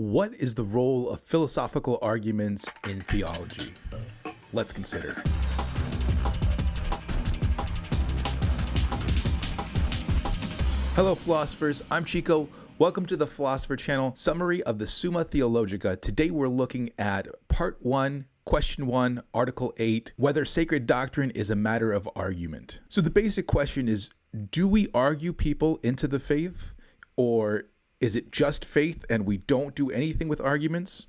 What is the role of philosophical arguments in theology? Let's consider. Hello, philosophers. I'm Chico. Welcome to the Philosopher Channel summary of the Summa Theologica. Today we're looking at Part 1, Question 1, Article 8, whether sacred doctrine is a matter of argument. So the basic question is, do we argue people into the faith, or is it just faith and we don't do anything with arguments?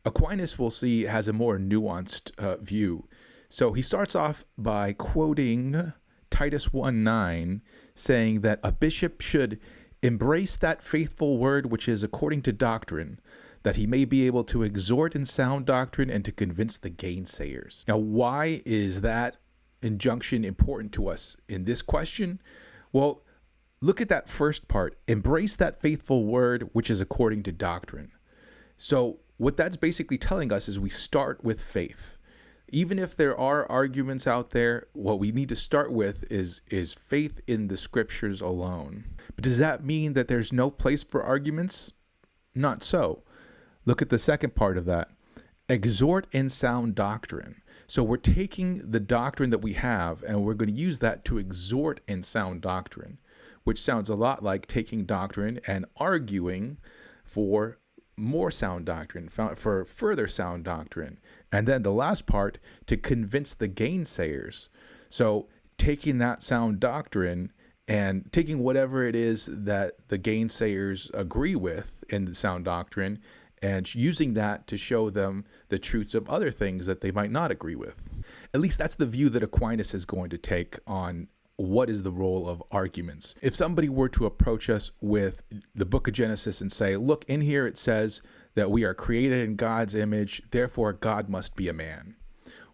Aquinas, we'll see, has a more nuanced view. So he starts off by quoting Titus 1:9, saying that a bishop should embrace that faithful word which is according to doctrine, that he may be able to exhort in sound doctrine and to convince the gainsayers. Now, why is that injunction important to us in this question? Well, look at that first part. Embrace that faithful word which is according to doctrine. So what that's basically telling us is we start with faith. Even if there are arguments out there, what we need to start with is faith in the scriptures alone. But does that mean that there's no place for arguments? Not so. Look at the second part of that. Exhort in sound doctrine. So we're taking the doctrine that we have and we're going to use that to exhort in sound doctrine, which sounds a lot like taking doctrine and arguing for more sound doctrine, for further sound doctrine. And then the last part, to convince the gainsayers. So taking that sound doctrine and taking whatever it is that the gainsayers agree with in the sound doctrine and using that to show them the truths of other things that they might not agree with. At least that's the view that Aquinas is going to take on what is the role of arguments. If somebody were to approach us with the book of Genesis and say, look, in here it says that we are created in God's image, therefore God must be a man.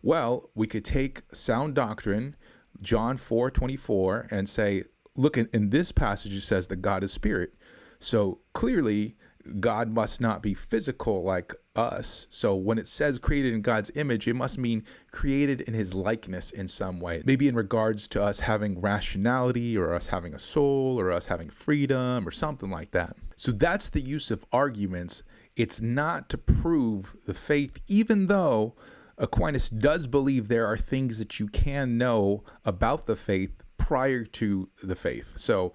Well, we could take sound doctrine, John 4:24, and say, look, in this passage it says that God is spirit. So clearly, God must not be physical like us. So when it says created in God's image, it must mean created in his likeness in some way. Maybe in regards to us having rationality or us having a soul or us having freedom or something like that. So that's the use of arguments. It's not to prove the faith, even though Aquinas does believe there are things that you can know about the faith prior to the faith. So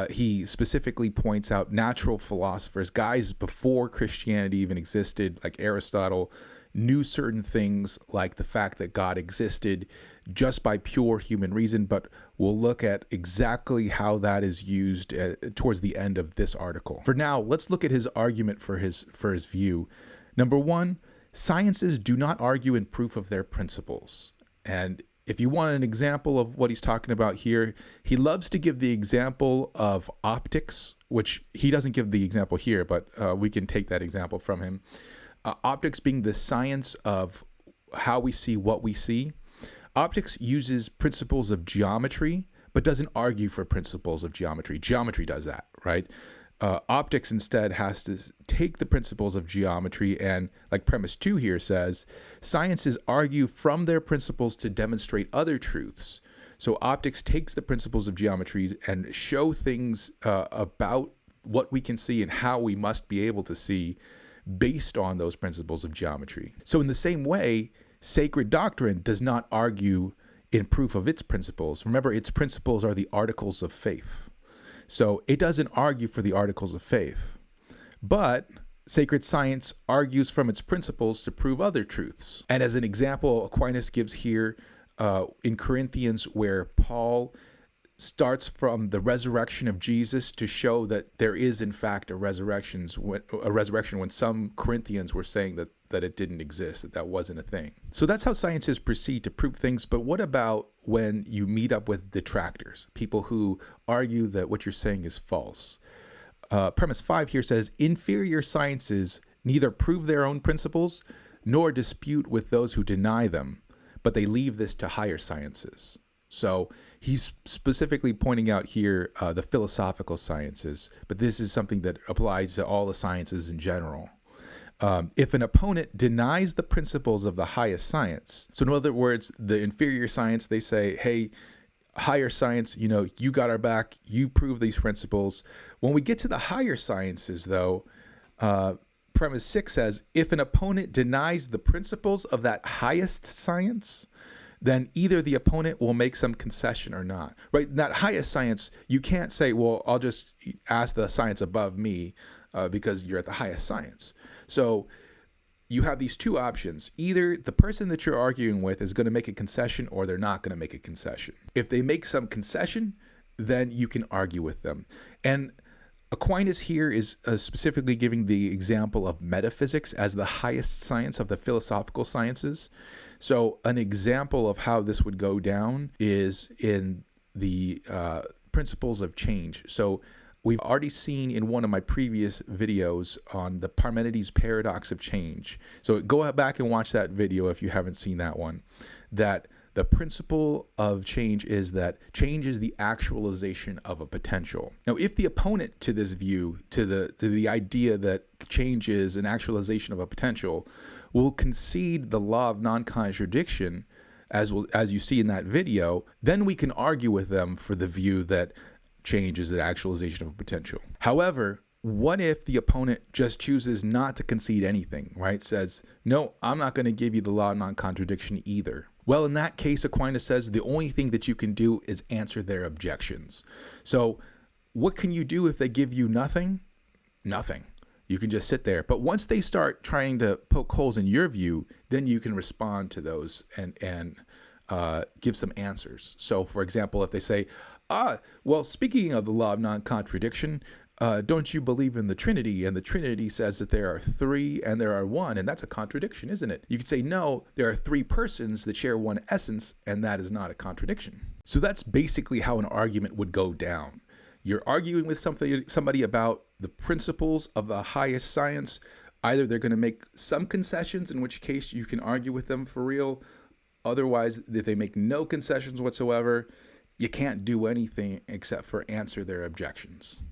he specifically points out natural philosophers, guys before Christianity even existed, like Aristotle, knew certain things like the fact that God existed just by pure human reason, but we'll look at exactly how that is used towards the end of this article. For now, let's look at his argument for his view. Number one, sciences do not argue in proof of their principles. And if you want an example of what he's talking about here, he loves to give the example of optics, which he doesn't give the example here, but we can take that example from him. Optics being the science of how we see what we see. Optics uses principles of geometry, but doesn't argue for principles of geometry. Geometry does that, right? Optics instead has to take the principles of geometry and, like premise 2 here says, sciences argue from their principles to demonstrate other truths. So optics takes the principles of geometry and show things about what we can see and how we must be able to see based on those principles of geometry. So in the same way, sacred doctrine does not argue in proof of its principles. Remember, its principles are the articles of faith. So it doesn't argue for the articles of faith, but sacred science argues from its principles to prove other truths. And as an example, Aquinas gives here in Corinthians, where Paul starts from the resurrection of Jesus to show that there is in fact a resurrection when some Corinthians were saying that it didn't exist, that wasn't a thing. So that's how sciences proceed to prove things. But what about when you meet up with detractors, people who argue that what you're saying is false? Premise 5 here says, inferior sciences neither prove their own principles nor dispute with those who deny them, but they leave this to higher sciences. So he's specifically pointing out here the philosophical sciences, but this is something that applies to all the sciences in general. If an opponent denies the principles of the highest science, so in other words, the inferior science, they say, hey, higher science, you got our back, you prove these principles. When we get to the higher sciences, though, premise 6 says, if an opponent denies the principles of that highest science, then either the opponent will make some concession or not, right? That highest science, you can't say, well, I'll just ask the science above me because you're at the highest science. So you have these two options. Either the person that you're arguing with is going to make a concession or they're not going to make a concession. If they make some concession, then you can argue with them. And Aquinas here is specifically giving the example of metaphysics as the highest science of the philosophical sciences. So an example of how this would go down is in the principles of change. So we've already seen in one of my previous videos on the Parmenides paradox of change. So go back and watch that video if you haven't seen that one. That the principle of change is that change is the actualization of a potential. Now, if the opponent to this view, to the idea that change is an actualization of a potential, will concede the law of non-contradiction, as you see in that video, then we can argue with them for the view that change is an actualization of a potential. However, what if the opponent just chooses not to concede anything, right? Says, no, I'm not going to give you the law of non-contradiction either. Well, in that case, Aquinas says the only thing that you can do is answer their objections. So what can you do if they give you nothing? Nothing. You can just sit there. But once they start trying to poke holes in your view, then you can respond to those and give some answers. So, for example, if they say, well, speaking of the law of non-contradiction, don't you believe in the Trinity? And the Trinity says that there are three and there are one, and that's a contradiction, isn't it? You could say, no, there are three persons that share one essence, and that is not a contradiction. So that's basically how an argument would go down. You're arguing with somebody about the principles of the highest science. Either they're going to make some concessions, in which case you can argue with them for real. Otherwise, if they make no concessions whatsoever, you can't do anything except for answer their objections.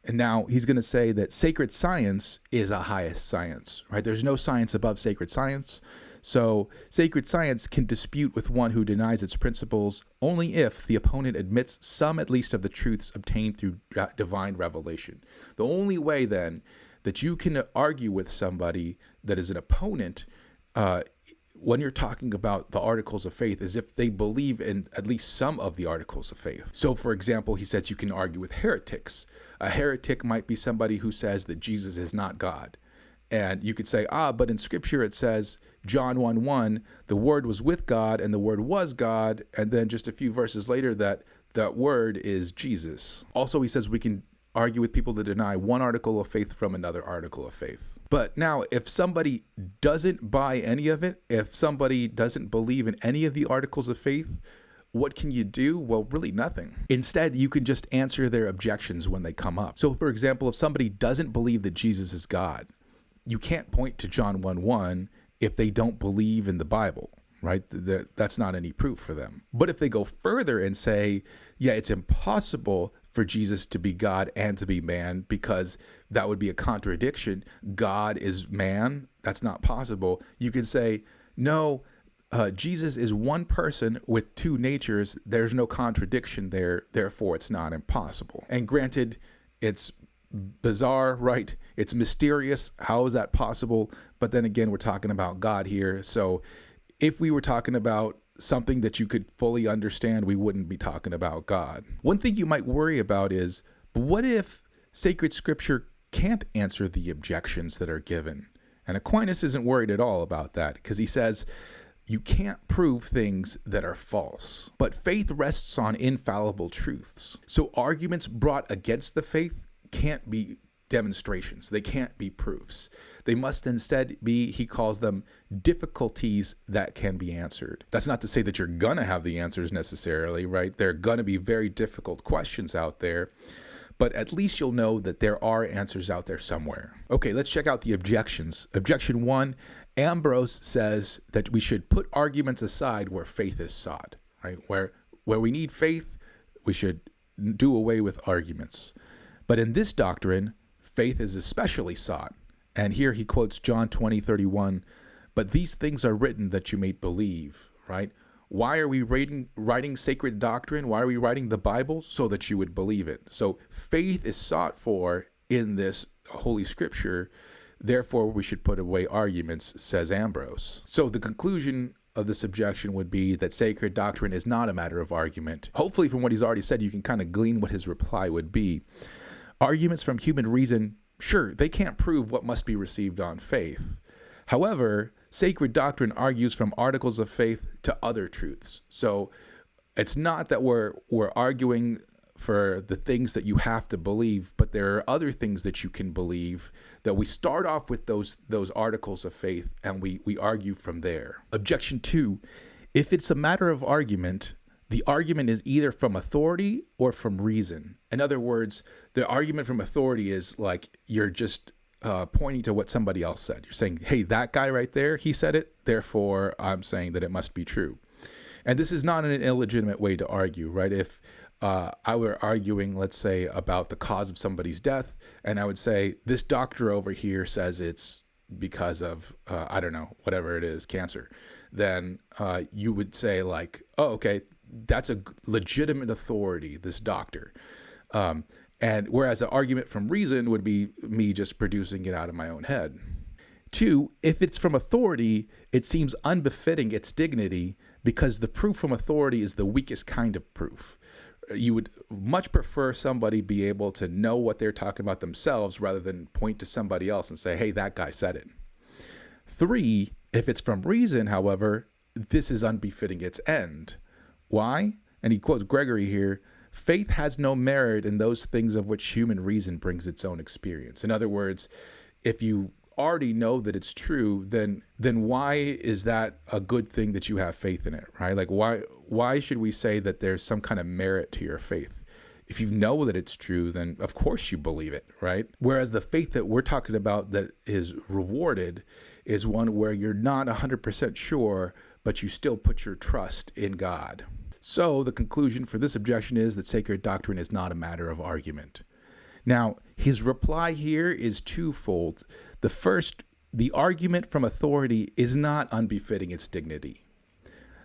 And now he's going to say that sacred science is a highest science, right? There's no science above sacred science. So sacred science can dispute with one who denies its principles only if the opponent admits some at least of the truths obtained through divine revelation. The only way then that you can argue with somebody that is an opponent when you're talking about the articles of faith is if they believe in at least some of the articles of faith. So, for example, he says you can argue with heretics. A heretic might be somebody who says that Jesus is not God. And you could say, but in Scripture it says, John 1:1, the Word was with God and the Word was God. And then just a few verses later that Word is Jesus. Also, he says we can argue with people that deny one article of faith from another article of faith. But now, if somebody doesn't buy any of it, if somebody doesn't believe in any of the articles of faith, what can you do? Well, really nothing. Instead, you can just answer their objections when they come up. So, for example, if somebody doesn't believe that Jesus is God, you can't point to John 1:1 if they don't believe in the Bible, right? That's not any proof for them. But if they go further and say, yeah, it's impossible for Jesus to be God and to be man because that would be a contradiction. God is man. That's not possible. You can say, no, Jesus is one person with two natures. There's no contradiction there. Therefore, it's not impossible. And granted, it's bizarre, right? It's mysterious. How is that possible? But then again, we're talking about God here. So if we were talking about something that you could fully understand, we wouldn't be talking about God. One thing you might worry about is, what if sacred scripture can't answer the objections that are given? And Aquinas isn't worried at all about that because he says, you can't prove things that are false, but faith rests on infallible truths. So arguments brought against the faith can't be demonstrations. They can't be proofs. They must instead be, he calls them, difficulties that can be answered. That's not to say that you're going to have the answers necessarily, right? There are going to be very difficult questions out there, but at least you'll know that there are answers out there somewhere. Okay, let's check out the objections. Objection 1, Ambrose says that we should put arguments aside where faith is sought, right? Where we need faith, we should do away with arguments. But in this doctrine, faith is especially sought. And here he quotes John 20:31, but these things are written that you may believe, right? Why are we writing sacred doctrine? Why are we writing the Bible? So that you would believe it. So faith is sought for in this Holy Scripture Therefore, we should put away arguments, says Ambrose. So the conclusion of this objection would be that sacred doctrine is not a matter of argument. Hopefully, from what he's already said, you can kind of glean what his reply would be. Arguments from human reason, sure, they can't prove what must be received on faith. However, sacred doctrine argues from articles of faith to other truths. So it's not that we're arguing for the things that you have to believe, but there are other things that you can believe that we start off with those articles of faith and we argue from there. Objection 2, if it's a matter of argument, the argument is either from authority or from reason. In other words, the argument from authority is like you're just pointing to what somebody else said. You're saying, hey, that guy right there, he said it, therefore I'm saying that it must be true. And this is not an illegitimate way to argue, right? If I were arguing, let's say, about the cause of somebody's death, and I would say, this doctor over here says it's because of, I don't know, whatever it is, cancer, then you would say like, oh, okay, that's a legitimate authority, this doctor. And whereas the argument from reason would be me just producing it out of my own head. 2, if it's from authority, it seems unbefitting its dignity because the proof from authority is the weakest kind of proof. You would much prefer somebody be able to know what they're talking about themselves rather than point to somebody else and say, hey, that guy said it. 3, if it's from reason, however, this is unbefitting its end. Why? And he quotes Gregory here, faith has no merit in those things of which human reason brings its own experience. In other words, if you already know that it's true, then why is that a good thing that you have faith in it, right? Like why should we say that there's some kind of merit to your faith? If you know that it's true, then of course you believe it, right? Whereas the faith that we're talking about that is rewarded is one where you're not 100% sure, but you still put your trust in God. So the conclusion for this objection is that sacred doctrine is not a matter of argument. Now, his reply here is twofold. The first, the argument from authority is not unbefitting its dignity.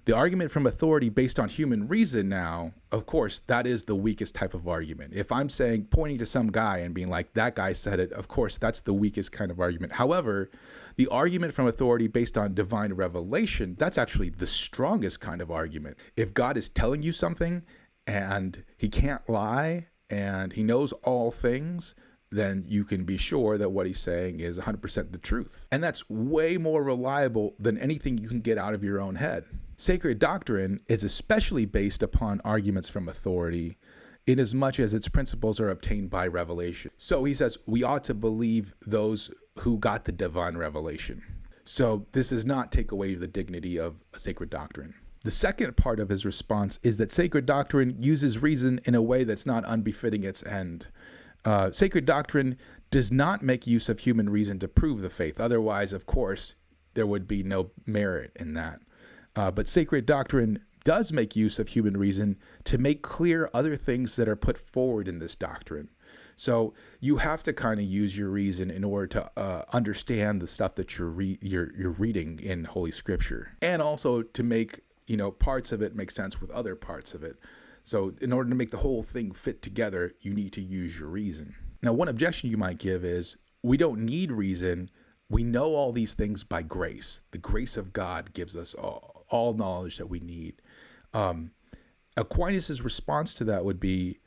The argument from authority based on human reason now, of course, that is the weakest type of argument. If I'm saying, pointing to some guy and being like, that guy said it, of course, that's the weakest kind of argument. However, the argument from authority based on divine revelation, that's actually the strongest kind of argument. If God is telling you something and he can't lie and he knows all things, then you can be sure that what he's saying is 100% the truth. And that's way more reliable than anything you can get out of your own head. Sacred doctrine is especially based upon arguments from authority, inasmuch as its principles are obtained by revelation. So he says we ought to believe those who got the divine revelation. So this does not take away the dignity of a sacred doctrine. The second part of his response is that sacred doctrine uses reason in a way that's not unbefitting its end. Sacred doctrine does not make use of human reason to prove the faith. Otherwise, of course, there would be no merit in that. But sacred doctrine does make use of human reason to make clear other things that are put forward in this doctrine. So you have to kind of use your reason in order to understand the stuff that you're reading in Holy Scripture, and also to make parts of it make sense with other parts of it. So in order to make the whole thing fit together, you need to use your reason. Now, one objection you might give is we don't need reason. We know all these things by grace. The grace of God gives us all knowledge that we need. Aquinas' response to that would be,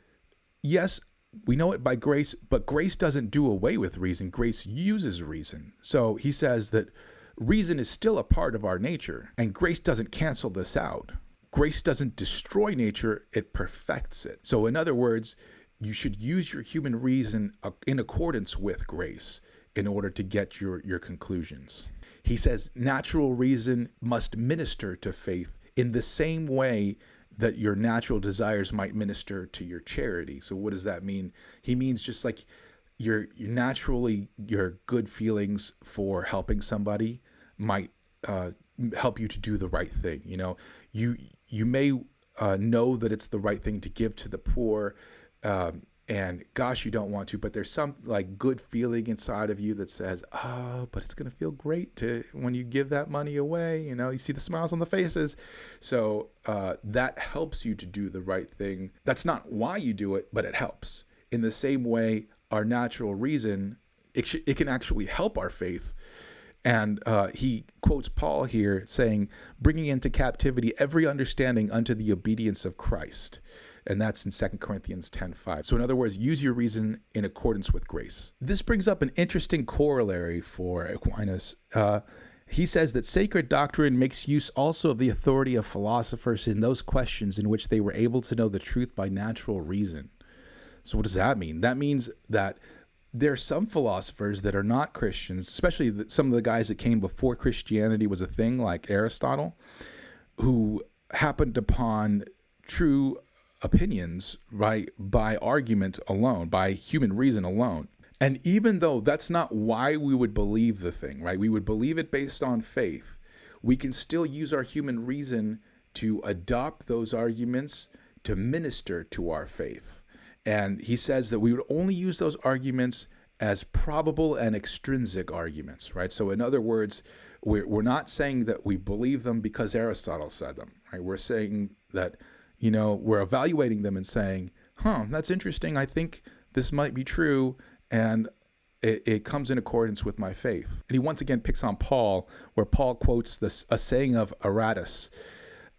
yes, we know it by grace, but grace doesn't do away with reason. Grace uses reason. So he says that reason is still a part of our nature, and grace doesn't cancel this out. Grace doesn't destroy nature, it perfects it. So in other words, you should use your human reason in accordance with grace in order to get your conclusions. He says natural reason must minister to faith in the same way that your natural desires might minister to your charity. So what does that mean? He means just like your good feelings for helping somebody might help you to do the right thing. You may know that it's the right thing to give to the poor, and gosh, you don't want to, but there's some like good feeling inside of you that says, oh, but it's going to feel great when you give that money away. You see the smiles on the faces. So that helps you to do the right thing. That's not why you do it, but it helps. In the same way, our natural reason it can actually help our faith. And he quotes Paul here saying, bringing into captivity every understanding unto the obedience of Christ. And that's in 2 Corinthians 10:5. So in other words, use your reason in accordance with grace. This brings up an interesting corollary for Aquinas. He says that sacred doctrine makes use also of the authority of philosophers in those questions in which they were able to know the truth by natural reason. So what does that mean? That means that there are some philosophers that are not Christians, especially some of the guys that came before Christianity was a thing, like Aristotle, who happened upon true opinions, right, by argument alone, by human reason alone. And even though that's not why we would believe the thing, right, we would believe it based on faith, we can still use our human reason to adopt those arguments to minister to our faith. And he says that we would only use those arguments as probable and extrinsic arguments, right? So in other words, we're not saying that we believe them because Aristotle said them, right? We're saying that, we're evaluating them and saying, that's interesting. I think this might be true. And it comes in accordance with my faith. And he once again picks on Paul, where Paul quotes a saying of Aratus,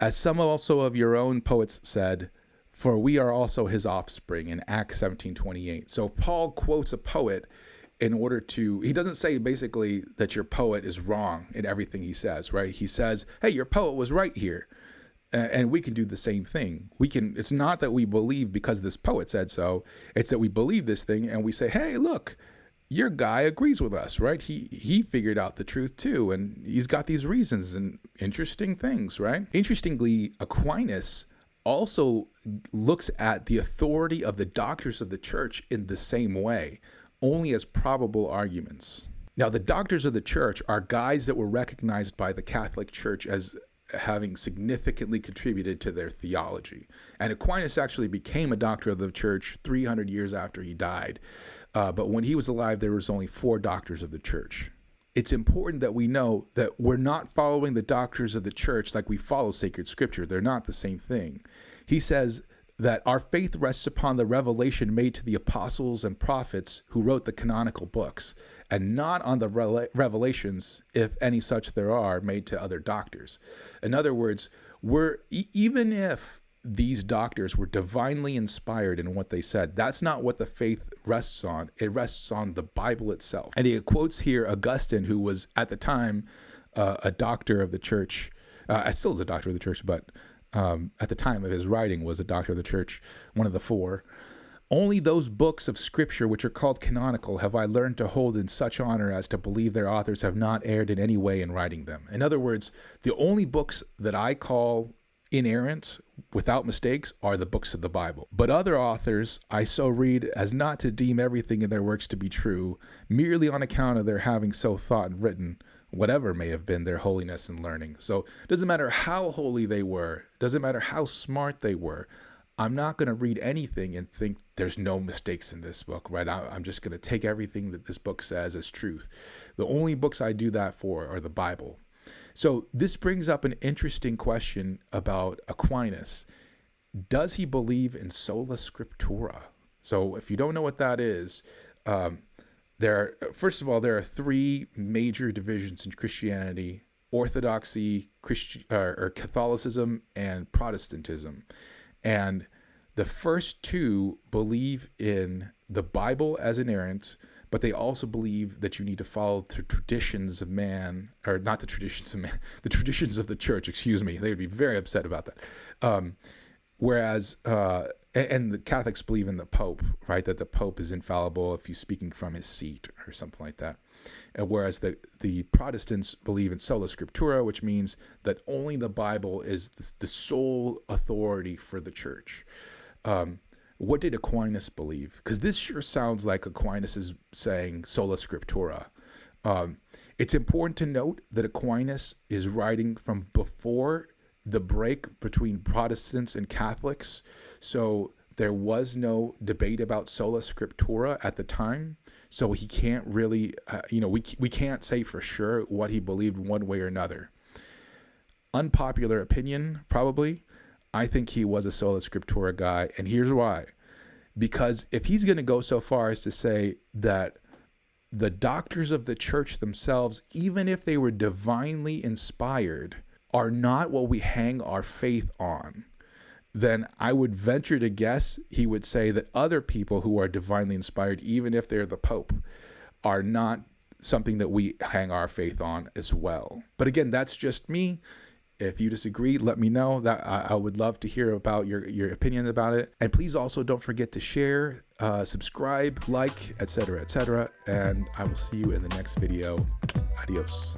as some also of your own poets said, for we are also his offspring, in Acts 17:28. So Paul quotes a poet in order he doesn't say basically that your poet is wrong in everything he says, right? He says, hey, your poet was right here. And we can do the same thing. It's not that we believe because this poet said so. It's that we believe this thing and we say, hey, look, your guy agrees with us, right? He figured out the truth too. And he's got these reasons and interesting things, right? Interestingly, Aquinas also looks at the authority of the doctors of the church in the same way, only as probable arguments. Now, the doctors of the church are guys that were recognized by the Catholic Church as having significantly contributed to their theology. And Aquinas actually became a doctor of the church 300 years after he died. But when he was alive, there was only 4 doctors of the church. It's important that we know that we're not following the doctors of the church like we follow sacred scripture. They're not the same thing. He says that our faith rests upon the revelation made to the apostles and prophets who wrote the canonical books, and not on the revelations, if any such there are, made to other doctors. In other words, even if these doctors were divinely inspired in what they said, that's not what the faith rests on. It rests on the Bible itself. And he quotes here Augustine, who was at the time a doctor of the church. Still is a doctor of the church, but at the time of his writing was a doctor of the church, one of the 4. Only those books of scripture which are called canonical have I learned to hold in such honor as to believe their authors have not erred in any way in writing them. In other words, the only books that I call inerrant without mistakes are the books of the Bible. But other authors I so read as not to deem everything in their works to be true, merely on account of their having so thought and written, whatever may have been their holiness and learning. So it doesn't matter how holy they were, doesn't matter how smart they were, I'm not going to read anything and think there's no mistakes in this book, right? I'm just going to take everything that this book says as truth. The only books I do that for are the Bible. So this brings up an interesting question about Aquinas. Does he believe in sola scriptura? So if you don't know what that is, first of all, there are 3 major divisions in Christianity: Orthodoxy, or Catholicism, and Protestantism. And the first 2 believe in the Bible as inerrant, but they also believe that you need to follow the traditions of man, or not the traditions of man, the traditions of the church, excuse me. They would be very upset about that. Whereas, and the Catholics believe in the Pope, right? That the Pope is infallible if he's speaking from his seat or something like that. And whereas the Protestants believe in sola scriptura, which means that only the Bible is the sole authority for the church. What did Aquinas believe? Because this sure sounds like Aquinas is saying sola scriptura. It's important to note that Aquinas is writing from before the break between Protestants and Catholics. So there was no debate about sola scriptura at the time. So he can't really, we can't say for sure what he believed one way or another. Unpopular opinion, probably. I think he was a sola scriptura guy, and here's why. Because if he's going to go so far as to say that the doctors of the church themselves, even if they were divinely inspired, are not what we hang our faith on, then I would venture to guess he would say that other people who are divinely inspired, even if they're the Pope, are not something that we hang our faith on as well. But again, that's just me. If you disagree, let me know. That I would love to hear about your opinion about it. And please also don't forget to share, subscribe, like, etc., etc. And I will see you in the next video. Adios.